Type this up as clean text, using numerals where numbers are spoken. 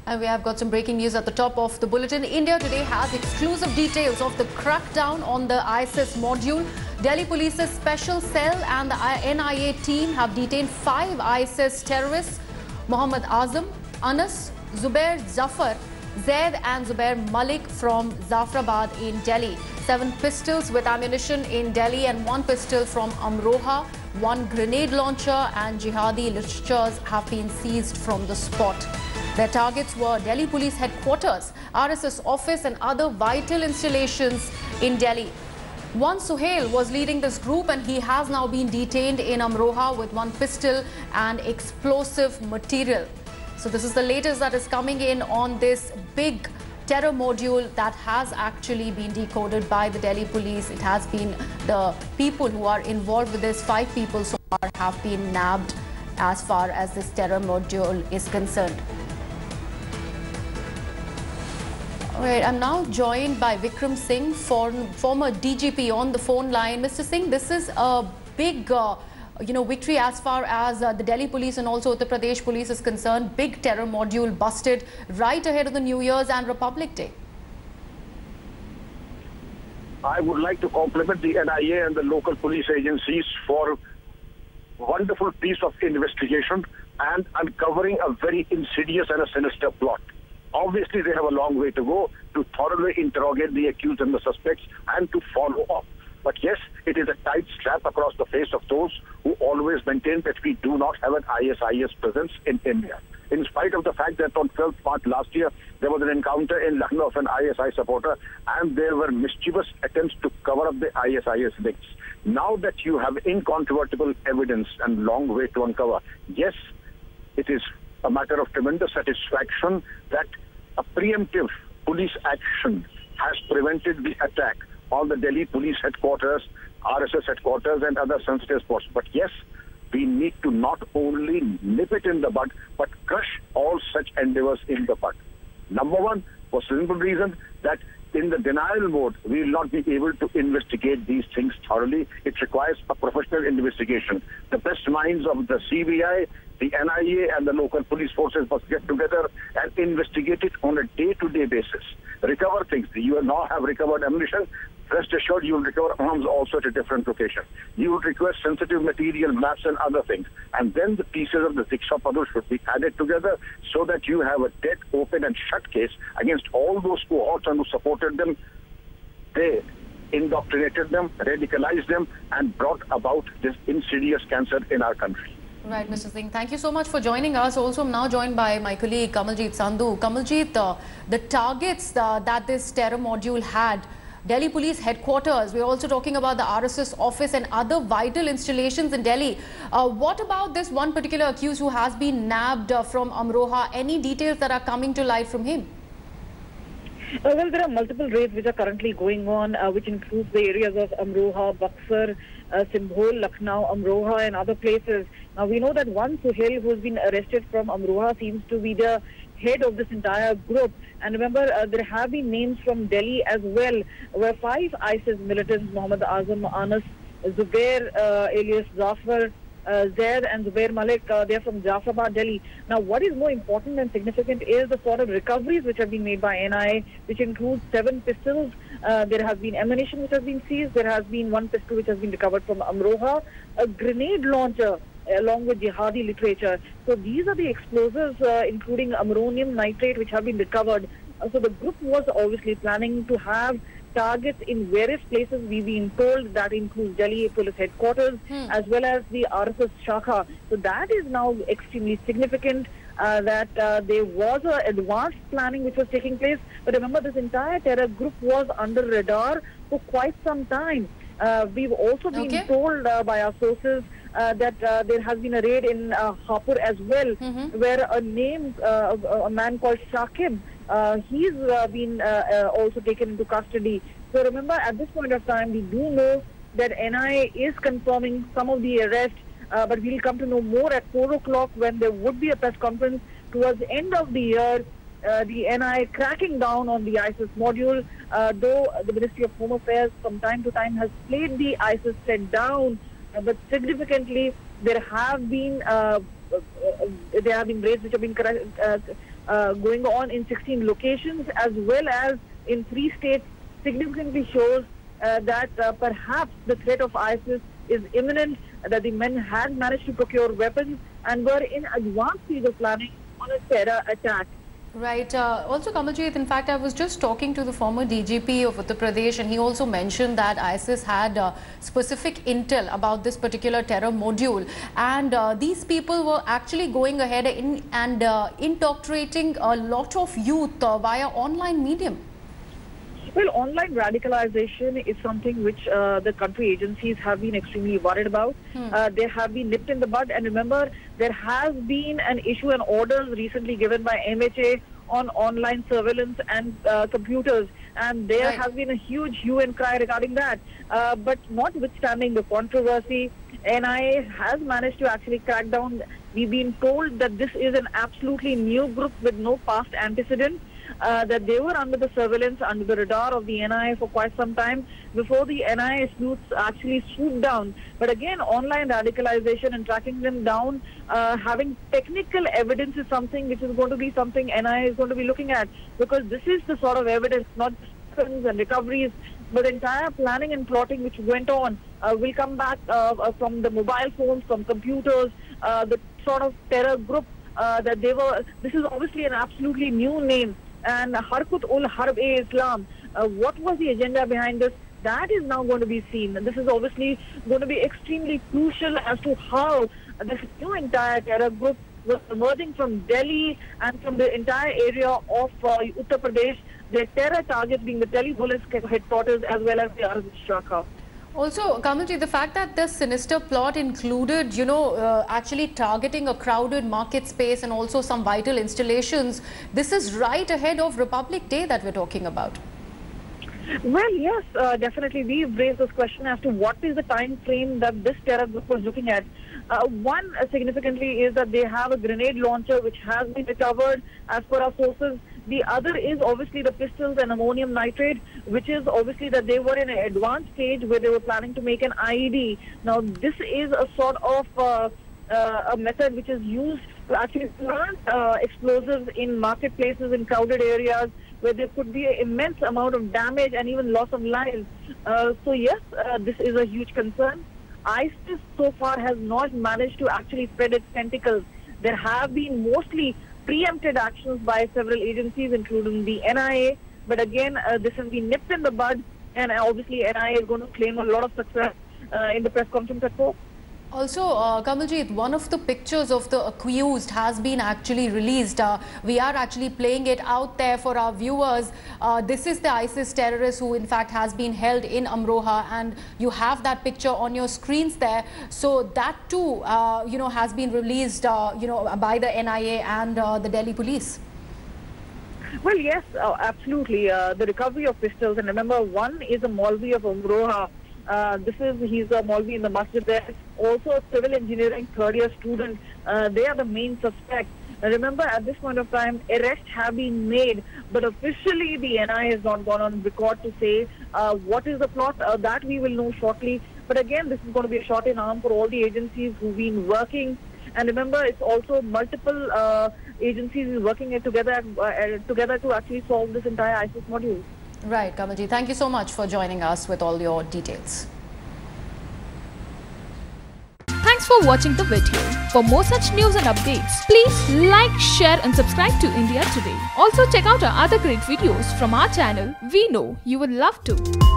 And we have got some breaking news at the top of the bulletin. India today has exclusive details of the crackdown on the ISIS module. Delhi Police's special cell and the NIA team have detained 5 ISIS terrorists: Mohammad Azam, Anas, Zubair Zafar, Zaid and Zubair Malik from Zafrabad in Delhi. 7 pistols with ammunition in Delhi and 1 pistol from Amroha. 1 grenade launcher and jihadi literatures have been seized from the spot. Their targets were Delhi Police Headquarters, RSS office and other vital installations in Delhi. One Suhail was leading this group and he has now been detained in Amroha with 1 pistol and explosive material. So this is the latest that is coming in on this big terror module that has actually been decoded by the Delhi Police. It has been the people who are involved with this, 5 people so far have been nabbed as far as this terror module is concerned. All right, I'm now joined by Vikram Singh, former DGP, on the phone line. Mr. Singh, this is a big victory as far as the Delhi Police and also Uttar Pradesh Police is concerned. Big terror module busted right ahead of the New Year's and Republic Day. I would like to compliment the NIA and the local police agencies for wonderful piece of investigation and uncovering a very insidious and a sinister plot. Obviously, they have a long way to go to thoroughly interrogate the accused and the suspects and to follow up. But yes, it is a tight slap across the face of those who always maintain that we do not have an ISIS presence in India. In spite of the fact that on 12th March last year, there was an encounter in Lucknow of an ISI supporter and there were mischievous attempts to cover up the ISIS links. Now that you have incontrovertible evidence and long way to uncover, yes, it is a matter of tremendous satisfaction that a preemptive police action has prevented the attack on the Delhi Police Headquarters, RSS Headquarters and other sensitive spots. But yes, we need to not only nip it in the bud, but crush all such endeavors in the bud. Number one, for simple reason that in the denial mode, we will not be able to investigate these things thoroughly. It requires a professional investigation. The best minds of the CBI, the NIA and the local police forces must get together and investigate it on a day-to-day basis. Recover things. You now have recovered ammunition. Rest assured, you will recover arms also at a different location. You will request sensitive material, maps and other things. And then the pieces of the jigsaw puzzle should be added together so that you have a dead, open and shut case against all those cohorts and who supported them. They indoctrinated them, radicalized them and brought about this insidious cancer in our country. Right, Mr. Singh. Thank you so much for joining us. Also, I'm now joined by my colleague Kamaljeet Sandhu. Kamaljeet, the targets that this terror module had, Delhi Police Headquarters, we're also talking about the RSS office and other vital installations in Delhi. What about this one particular accused who has been nabbed from Amroha? Any details that are coming to light from him? Well, there are multiple raids which are currently going on, which includes the areas of Amroha, Buxar, Simbhol, Lucknow, Amroha and other places. Now, we know that one Suhail who has been arrested from Amroha seems to be the head of this entire group. And remember, there have been names from Delhi as well, where 5 ISIS militants, Mohammad Azam, Anas, Zubair alias Zafar, Zaid and Zubair Malik, they're from Jafrabad, Delhi. Now, what is more important and significant is the sort of recoveries which have been made by NIA, which includes 7 pistols. There has been ammunition which has been seized. There has been 1 pistol which has been recovered from Amroha, a grenade launcher along with jihadi literature. So these are the explosives, including ammonium nitrate, which have been recovered. So the group was obviously planning to have targets in various places. We've been told that includes Delhi Police Headquarters as well as the RSS Shakha. So that is now extremely significant that there was an advanced planning which was taking place. But remember, this entire terror group was under radar for quite some time. We've also been told by our sources that there has been a raid in Hapur as well, where a man called Shakib, he's been also taken into custody. So remember, at this point of time, we do know that NIA is confirming some of the arrests, but we'll come to know more at 4 o'clock when there would be a press conference towards the end of the year. The NIA cracking down on the ISIS module, though the Ministry of Home Affairs from time to time has played the ISIS threat down, but significantly there have been raids which have been going on in 16 locations as well as in 3 states significantly shows that perhaps the threat of ISIS is imminent, that the men had managed to procure weapons and were in advanced stage of planning on a terror attack. Right. Also, Kamaljeet, in fact, I was just talking to the former DGP of Uttar Pradesh, and he also mentioned that ISIS had specific intel about this particular terror module, and these people were actually going ahead and indoctrinating a lot of youth via online medium. Well, online radicalization is something which the country agencies have been extremely worried about. They have been nipped in the bud. And remember, there has been an issue and orders recently given by MHA on online surveillance and computers. And there has been a huge hue and cry regarding that. But notwithstanding the controversy, NIA has managed to actually crack down. We've been told that this is an absolutely new group with no past antecedent. That they were under the surveillance, under the radar of the NIA for quite some time before the NIA sleuths actually swooped down. But again, online radicalization and tracking them down, having technical evidence is something which is going to be something NIA is going to be looking at, because this is the sort of evidence, not weapons and recoveries, but the entire planning and plotting which went on will come back from the mobile phones, from computers, the sort of terror group that they were. This is obviously an absolutely new name. And Harkat-ul-Harb-e-Islam, what was the agenda behind this? That is now going to be seen. And this is obviously going to be extremely crucial as to how this new entire terror group was emerging from Delhi and from the entire area of Uttar Pradesh, their terror targets being the Delhi police headquarters as well as the Arabic Shaka. Also, Kamalji, the fact that this sinister plot included, actually targeting a crowded market space and also some vital installations, this is right ahead of Republic Day that we're talking about. Well, yes, definitely. We've raised this question as to what is the time frame that this terror group was looking at. One, significantly, is that they have a grenade launcher which has been recovered as per our sources. The other is obviously the pistols and ammonium nitrate, which is obviously that they were in an advanced stage where they were planning to make an IED. Now, this is a sort of a method which is used to actually plant explosives in marketplaces, in crowded areas, where there could be an immense amount of damage and even loss of lives. So yes, this is a huge concern. ISIS so far has not managed to actually spread its tentacles. There have been mostly preempted actions by several agencies, including the NIA. But again, this has been nipped in the bud, and obviously NIA is going to claim a lot of success in the press conference at 4. Also, Kamaljeet, one of the pictures of the accused has been actually released. We are actually playing it out there for our viewers. This is the ISIS terrorist who in fact has been held in Amroha, and you have that picture on your screens there. So that too, has been released, by the NIA and the Delhi police. Well, yes, absolutely. The recovery of pistols, and remember, one is a Maulvi of Amroha. He's a Maulvi in the masjid there. Also a civil engineering third-year student. They are the main suspects. Remember, at this point of time, arrests have been made, but officially the NIA has not gone on record to say what is the plot. That we will know shortly. But again, this is going to be a shot in arm for all the agencies who've been working. And remember, it's also multiple agencies working together to actually solve this entire ISIS module. Right, Kamalji. Thank you so much for joining us with all your details. Thanks for watching the video. For more such news and updates, please like, share and subscribe to India Today. Also check out our other great videos from our channel. We know you would love to.